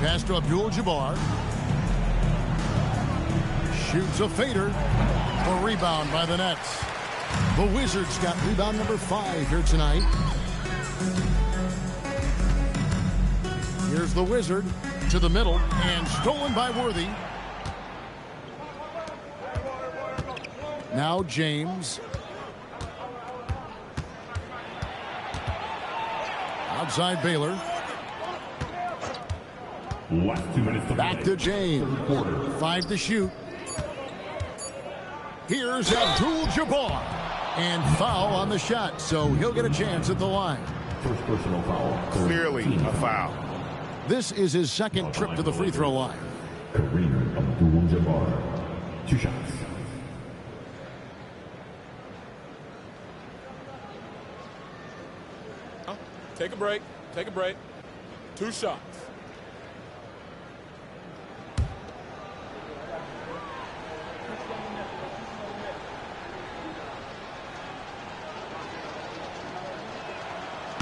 Pass to Abdul-Jabbar. Shoots a fader. A rebound by the Nets. The Wizards got rebound number 5 here tonight. Here's the Wizard to the middle and stolen by Worthy. Now James. Outside Baylor. Last 2 minutes to Back to James. 5 to shoot. Here's Abdul-Jabbar. And foul on the shot, so he'll get a chance at the line. First personal foul. Clearly a foul. This is his second trip to the free throw line. Kareem Abdul-Jabbar. 2 shots. Take a break. Take a break. 2 shots.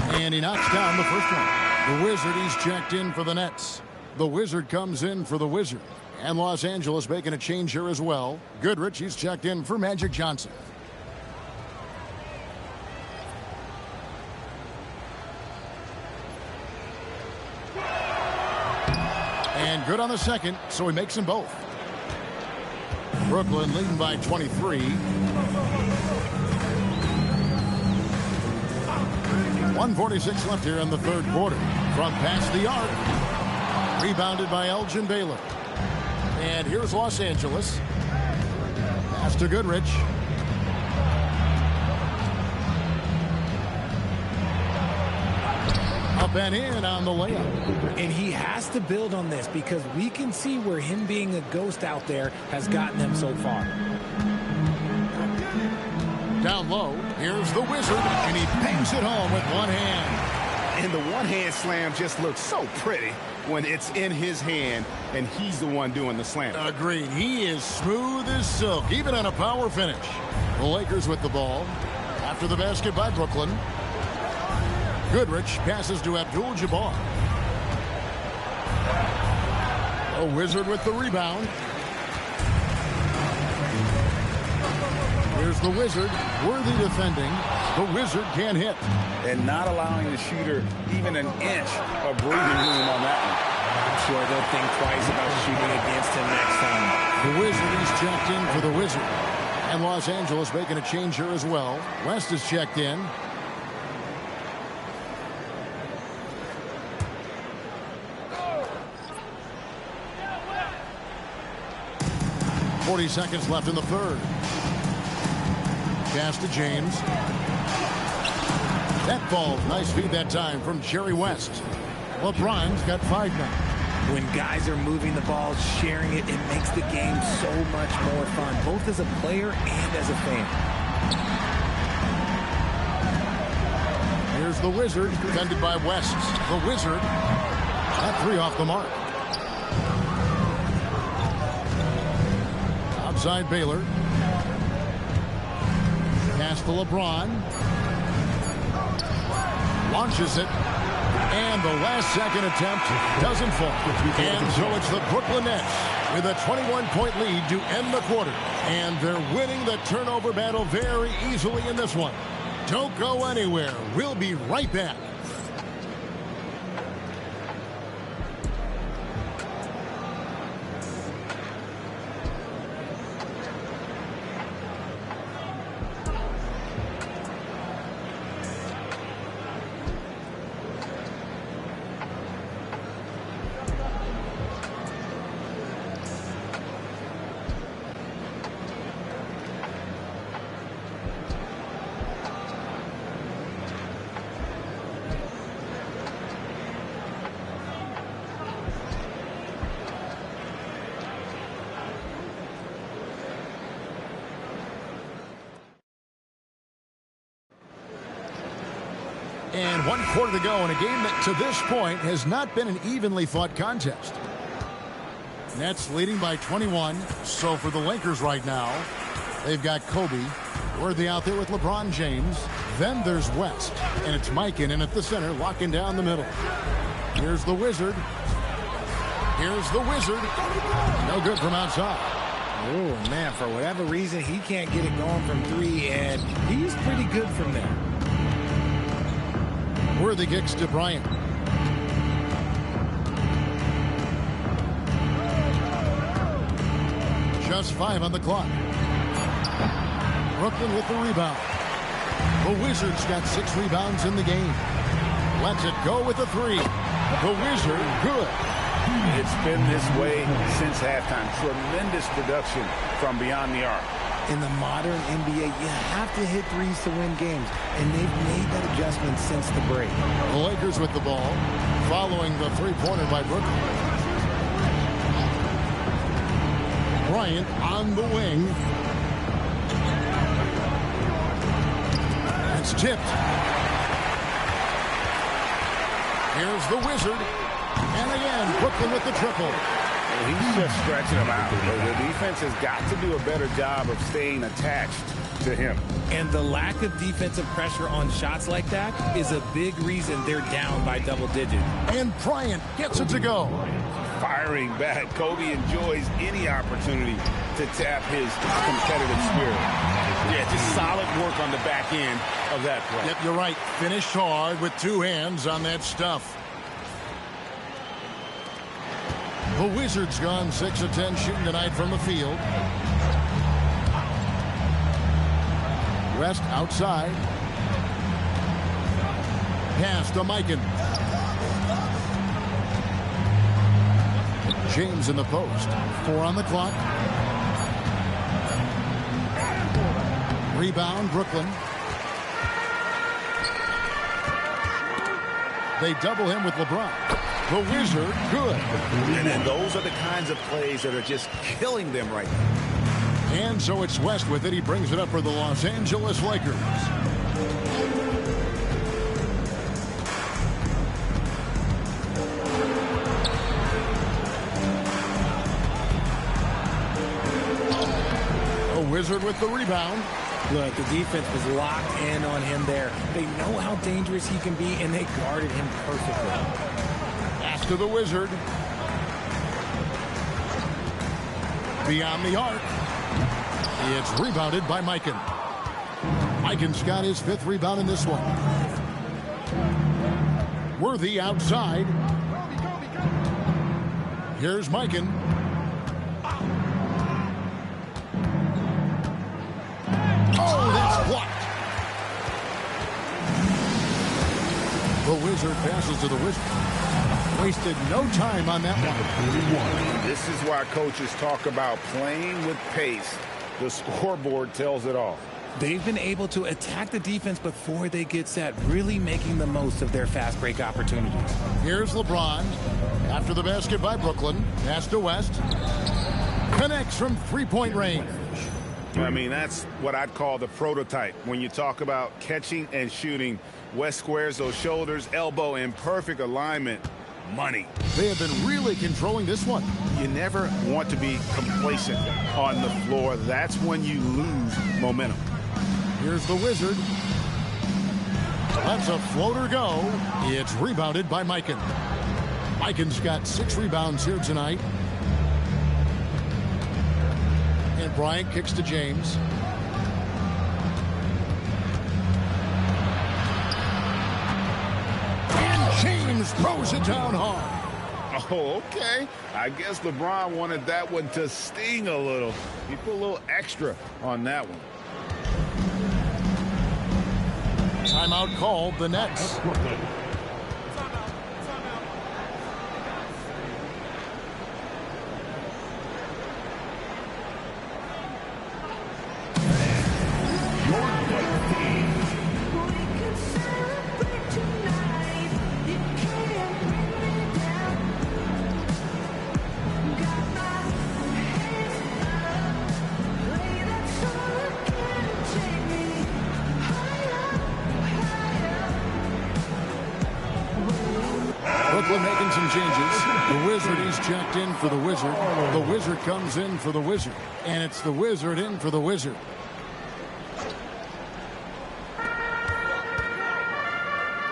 And he knocks down the first one. The Wizard, he's checked in for the Nets. The Wizard comes in for the Wizard. And Los Angeles making a change here as well. Goodrich, he's checked in for Magic Johnson. And good on the second, so he makes them both. Brooklyn leading by 23. 1:46 left here in the third quarter. From past the arc. Rebounded by Elgin Baylor. And here's Los Angeles. Pass to Goodrich. Up and in on the layup. And he has to build on this because we can see where him being a ghost out there has gotten them so far. Down low, here's the Wizard, and he bangs it home with one hand. And the one-hand slam just looks so pretty when it's in his hand and he's the one doing the slam. Agreed. He is smooth as silk, even on a power finish. The Lakers with the ball. After the basket by Brooklyn. Goodrich passes to Abdul-Jabbar. A Wizard with the rebound. Here's the Wizard. Worthy defending. The Wizard can't hit. And not allowing the shooter even an inch of breathing room on that one. I'm sure they'll think twice about shooting against him next time. The Wizard is checked in for the Wizard. And Los Angeles making a change here as well. West is checked in. .40 seconds left in the third. Pass to James. That falls. Nice feed that time from Jerry West. LeBron's got 5 now. When guys are moving the ball, sharing it, it makes the game so much more fun, both as a player and as a fan. Here's the Wizard, defended by West. The Wizard, that 3 off the mark. Outside Baylor. Pass to LeBron. Launches it. And the last second attempt doesn't fall. And so it's the Brooklyn Nets with a 21-point lead to end the quarter. And they're winning the turnover battle very easily in this one. Don't go anywhere. We'll be right back. And 1 quarter to go in a game that to this point has not been an evenly fought contest. Nets leading by 21. So for the Lakers right now, they've got Kobe. Worthy out there with LeBron James. Then there's West. And it's Mikan in at the center, locking down the middle. Here's the Wizard. Here's the Wizard. No good from outside. Oh, man, for whatever reason, he can't get it going from 3, and he's pretty good from there. Worthy kicks to Bryant. Just 5 on the clock. Brooklyn with the rebound. The Wizards got 6 rebounds in the game. Lets it go with a 3. The Wizard, good. It's been this way since halftime. Tremendous production from beyond the arc. In the modern NBA, you have to hit threes to win games, and they've made that adjustment since the break. The Lakers with the ball, following the three-pointer by Brooklyn. Bryant on the wing. It's tipped. Here's the Wizard. And again, Brooklyn with the triple. He's just stretching them out. The defense has got to do a better job of staying attached to him. And the lack of defensive pressure on shots like that is a big reason they're down by double digits. And Bryant gets it to go. Firing back. Kobe enjoys any opportunity to tap his competitive spirit. Yeah, just solid work on the back end of that play. Yep, you're right. Finished hard with 2 hands on that stuff. The Wizards gone 6 of 10 shooting tonight from the field. West outside. Pass to Mikan. James in the post. 4 on the clock. Rebound, Brooklyn. They double him with LeBron. The Wizard, good. And those are the kinds of plays that are just killing them right now. And so it's West with it. He brings it up for the Los Angeles Lakers. A Wizard with the rebound. Look, the defense was locked in on him there. They know how dangerous he can be, and they guarded him perfectly. Pass to the Wizard. Beyond the arc. It's rebounded by Mikan. Mikan's got his 5th rebound in this one. Worthy outside. Here's Mikan. Oh, that's blocked. The Wizard passes to the Wizard. Wasted no time on that one. This is why coaches talk about playing with pace. The scoreboard tells it all. They've been able to attack the defense before they get set, really making the most of their fast break opportunities. Here's LeBron. After the basket by Brooklyn. Pass to West. Connects from three-point range. I mean, that's what I'd call the prototype. When you talk about catching and shooting, West squares those shoulders, elbow in perfect alignment. Money. They have been really controlling this one. You never want to be complacent on the floor. That's when you lose momentum. Here's the Wizard. Lets a floater go. It's rebounded by Mikan. Mikan's got 6 rebounds here tonight. And Bryant kicks to James. And James throws it down hard. Oh, okay. I guess LeBron wanted that one to sting a little. He put a little extra on that one. Timeout called, the Nets. Brooklyn making some changes. The Wizard, he's checked in for the Wizard. The Wizard comes in for the Wizard. And it's the Wizard in for the Wizard.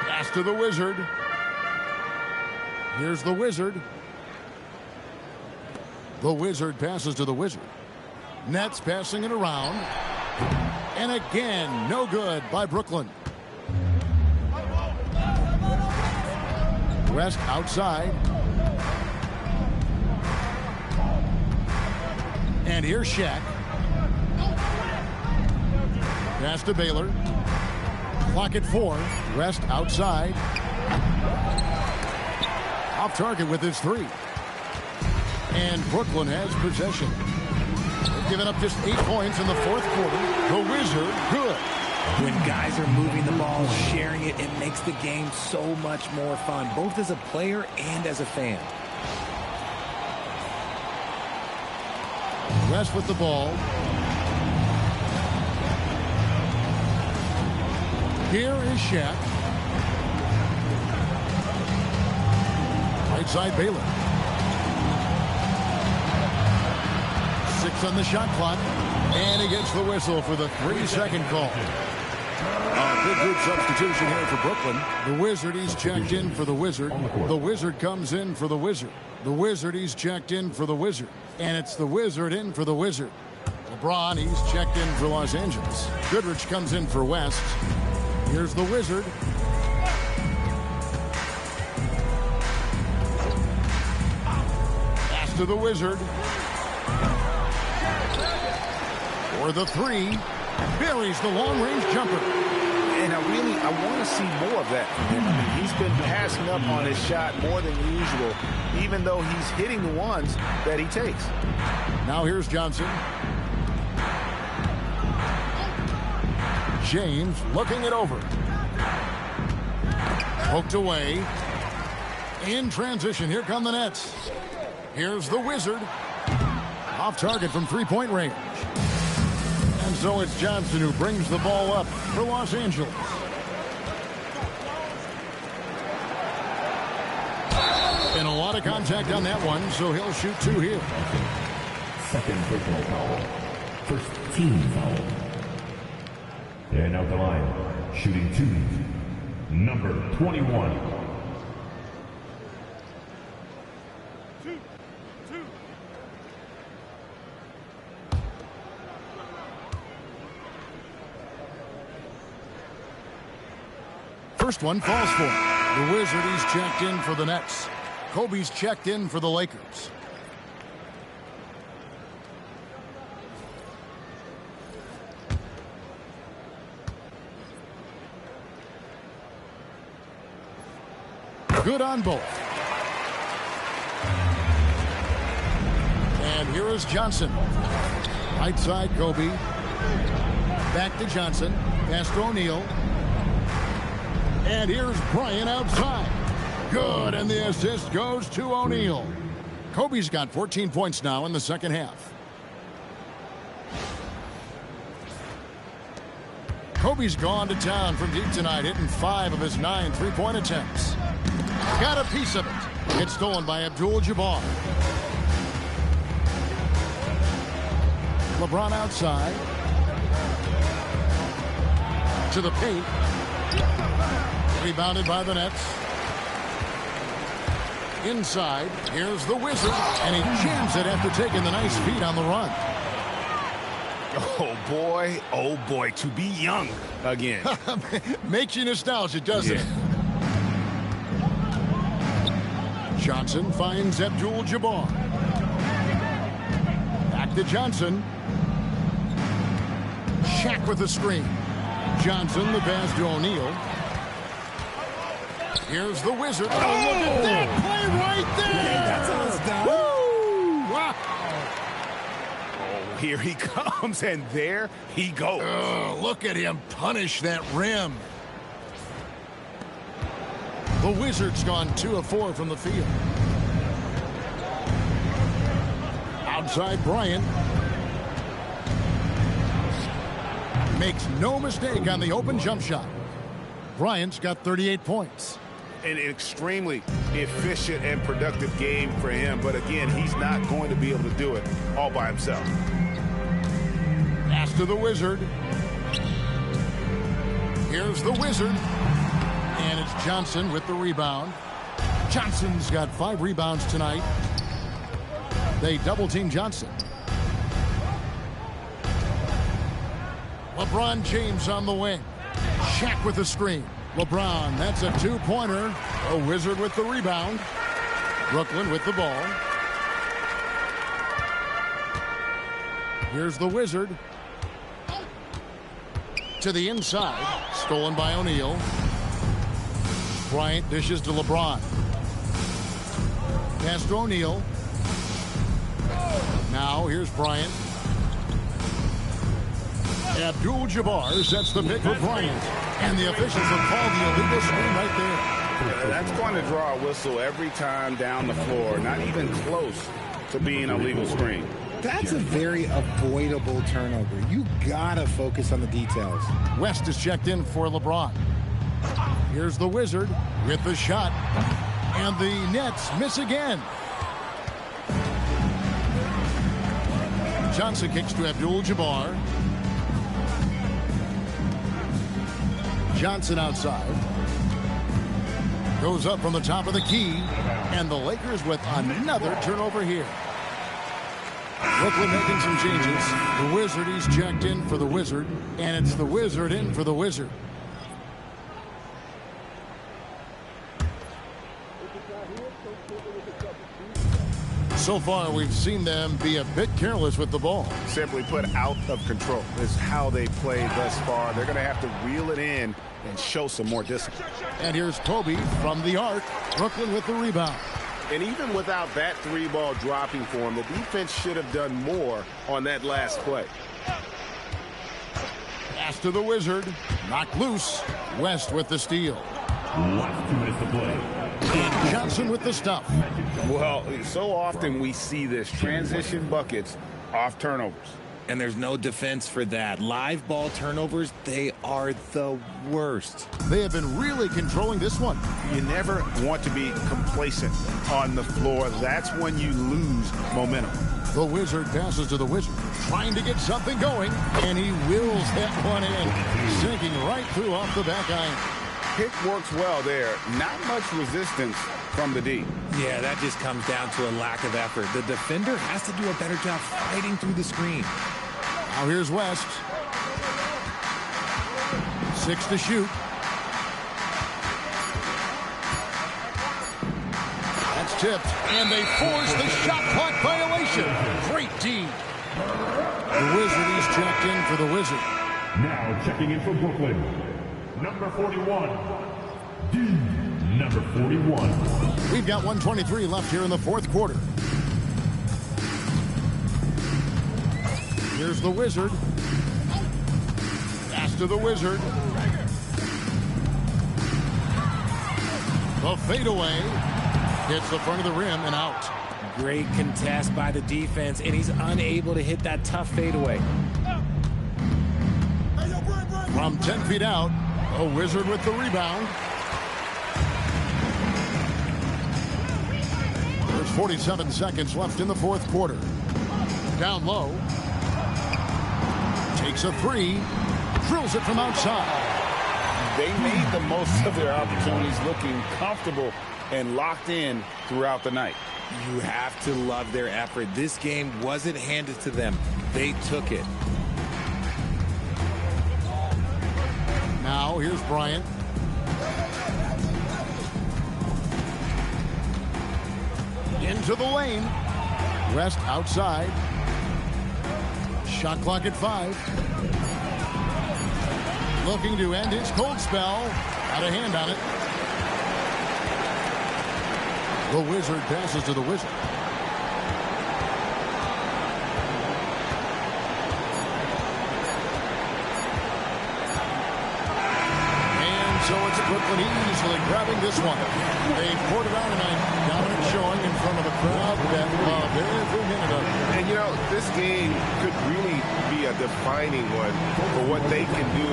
Pass to the Wizard. Here's the Wizard. The Wizard passes to the Wizard. Nets passing it around. And again, no good by Brooklyn. West outside. And here's Shaq. Pass to Baylor. Clock at 4. West outside. Off target with his 3. And Brooklyn has possession. They've given up just 8 points in the 4th quarter. The Wizard, good. When guys are moving the ball, sharing it, it makes the game so much more fun, both as a player and as a fan. West with the ball. Here is Shaq. Right side Baylor. 6 on the shot clock. And he gets the whistle for the 3-second call. Big group substitution here for Brooklyn. The Wizard, he's checked in for the Wizard. The Wizard comes in for the Wizard. The Wizard, he's checked in for the Wizard. And it's the Wizard in for the Wizard. LeBron, he's checked in for Los Angeles. Goodrich comes in for West. Here's the Wizard. Pass to the Wizard. For the 3. Buries the long-range jumper. And I want to see more of that from him. I mean, he's been passing up on his shot more than usual, even though he's hitting the ones that he takes. Now here's Johnson. James looking it over. Poked away. In transition, here come the Nets. Here's the Wizard. Off target from 3-point range. And so it's Johnson who brings the ball up for Los Angeles. And a lot of contact on that one, so he'll shoot 2 here. Second personal foul. First team foul. And out the line, shooting 2, number 21. first one falls for him. The Wizard, he's checked in for the Nets. Kobe's checked in for the Lakers. Good on both. And here is Johnson. Right side, Kobe. Back to Johnson. Pass to O'Neal. And here's Bryant outside. Good, and the assist goes to O'Neal. Kobe's got 14 points now in the second half. Kobe's gone to town from deep tonight, hitting 5 of his 9 three-point attempts. Got a piece of it. It's stolen by Abdul-Jabbar. LeBron outside. To the paint. Rebounded by the Nets. Inside. Here's the Wizard. And he jams it after taking the nice feed on the run. Oh boy, to be young again. Makes you nostalgic, doesn't it? Johnson finds Abdul-Jabbar. Back to Johnson. Shaq with the screen. Johnson, the pass to O'Neal. Here's the Wizard. Oh, look at that play right there. That's all it's done. Woo! Wow. Oh, here he comes, and there he goes. Oh, look at him punish that rim. The Wizards gone 2 of 4 from the field. Outside Bryant. Makes no mistake on the open jump shot. Bryant's got 38 points. An extremely efficient and productive game for him. But again, he's not going to be able to do it all by himself. Pass to the Wizard. Here's the Wizard. And it's Johnson with the rebound. Johnson's got 5 rebounds tonight. They double-team Johnson. LeBron James on the wing. Shaq with the screen. LeBron, that's a 2-pointer. A Wizard with the rebound. Brooklyn with the ball. Here's the Wizard. To the inside. Stolen by O'Neal. Bryant dishes to LeBron. Pass to O'Neal. Now here's Bryant. Abdul-Jabbar sets the pick for Bryant. And the officials have called the illegal screen right there. That's going to draw a whistle every time down the floor. Not even close to being a legal screen. That's a very avoidable turnover. You gotta focus on the details. West is checked in for LeBron. Here's the Wizard with the shot. And the Nets miss again. Johnson kicks to Abdul-Jabbar. Johnson outside. Goes up from the top of the key. And the Lakers with another turnover here. Brooklyn making some changes. The Wizard, he's checked in for the Wizard. And it's the Wizard in for the Wizard. So far, we've seen them be a bit careless with the ball. Simply put, out of control is how they played thus far. They're going to have to reel it in and show some more discipline. And here's Kobe from the arc. Brooklyn with the rebound. And even without that 3-ball dropping for him, the defense should have done more on that last play. Pass to the Wizard. Knocked loose. West with the steal. And Johnson with the stuff. Well, so often we see this transition buckets off turnovers. And there's no defense for that. Live ball turnovers, they are the worst. They have been really controlling this one. You never want to be complacent on the floor. That's when you lose momentum. The Wizard passes to the Wizard, trying to get something going, and he wills that one in, sinking right through off the back iron. Pick works well there. Not much resistance from the D. Yeah, that just comes down to a lack of effort. The defender has to do a better job fighting through the screen. Now here's West. 6 to shoot. tipped, and they force the shot clock violation. Great D. The Wizard is checked in for the Wizard. Now checking in for Brooklyn, number 41. D, number 41. We've got 1:23 left here in the fourth quarter. Here's the Wizard. Pass to the Wizard. The fadeaway hits the front of the rim and out. Great contest by the defense, and he's unable to hit that tough fadeaway. From 10 feet out, a Wizard with the rebound. There's 47 seconds left in the fourth quarter. Down low. Takes a three. Drills it from outside. They made the most of their opportunities, looking comfortable and locked in throughout the night. You have to love their effort. This game wasn't handed to them. They took it. Now, here's Bryant. Into the lane. West outside. Shot clock at 5. Looking to end his cold spell. Out of hand on it. The Wizard passes to the Wizard. So it's Brooklyn easily grabbing this one. They've poured it on tonight. Dominant showing in front of a crowd that loved every minute of it. And, you know, this game could really be a defining one for what they can do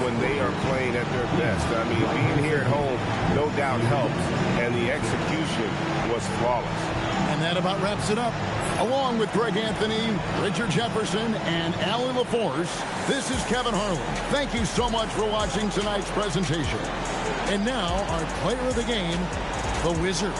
when they are playing at their best. I mean, being here at home, no doubt helps. And the execution was flawless. And that about wraps it up. Along with Greg Anthony, Richard Jefferson, and Alan LaForce, this is Kevin Harlan. Thank you so much for watching tonight's presentation. And now, our player of the game, the Wizard.